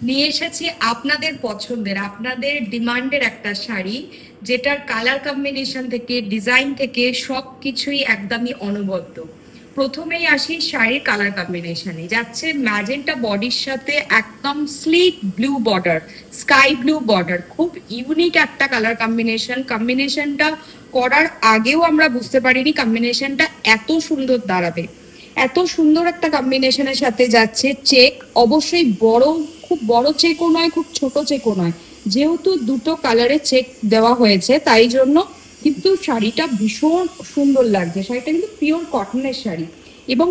নিয়ে এসেছি আপনাদের পছন্দের, আপনাদের ডিমান্ডের একটা শাড়ি, যেটার কালার কম্বিনেশন থেকে ডিজাইন থেকে সব কিছুই একদমই অনবদ্য। প্রথমেই আসি শাড়ির কালার কম্বিনেশনে, যাচ্ছে ম্যাজেন্টা বডির সাথে একদম slick blue border, sky blue border. খুব ইউনিক একটা কালার কম্বিনেশনটা করার আগেও আমরা বুঝতে পারিনি কম্বিনেশনটা এত সুন্দর দাঁড়াবে। এত সুন্দর একটা কম্বিনেশনের সাথে যাচ্ছে চেক, অবশ্যই বড়, খুব বড় চেকও নয়, খুব ছোট চেকও নয়। যেহেতু দুটো কালারে চেক দেওয়া হয়েছে তাই জন্য কিন্তু শাড়িটা ভীষণ সুন্দর লাগছে। শাড়িটা কিন্তু পিওর কটনের শাড়ি। এবং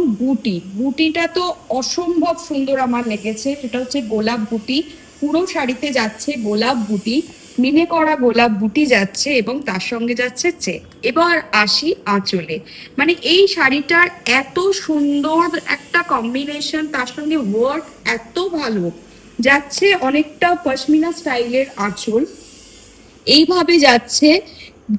বুটিটা তো অসম্ভব সুন্দর আমার লেগেছে, সেটা হচ্ছে গোলাপ বুটি। পুরো শাড়িতে যাচ্ছে গোলাপ বুটি, মিনে করা গোলাপ বুটি যাচ্ছে এবং তার সঙ্গে যাচ্ছে চেক। এবার আসি আঁচলে, মানে এই শাড়িটার এত সুন্দর একটা কম্বিনেশন, তার সঙ্গে ওয়ার্ক এত ভালো যাচ্ছে, অনেকটা পশমিনা স্টাইলের আঁচল, এইভাবে যাচ্ছে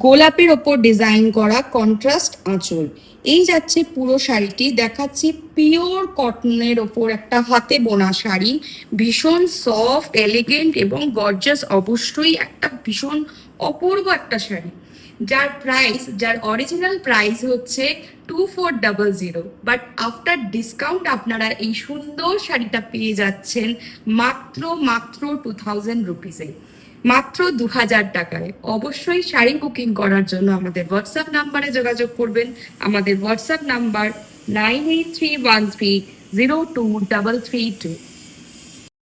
গোলাপের ওপর ডিজাইন করা কন্ট্রাস্ট আঁচল। এই যাচ্ছে পুরো শাড়িটি, দেখাচ্ছি পিওর কটনের ওপর একটা হাতে বোনা শাড়ি, ভীষণ সফট এলিগেন্ট এবং গর্জাস, অবশ্যই একটা ভীষণ অপূর্ব একটা শাড়ি, যার অরিজিনাল প্রাইস হচ্ছে 2400, বাট আফটার ডিসকাউন্ট আপনারা এই সুন্দর শাড়িটা পেয়ে যাচ্ছেন মাত্র মাত্র 2000 রুপিসে, মাত্র 2000 টাকায়। অবশ্যই শাড়ি বুকিং করার জন্য আমাদের হোয়াটসঅ্যাপ নাম্বারে যোগাযোগ করবেন। আমাদের হোয়াটসঅ্যাপ নাম্বার 9831302332।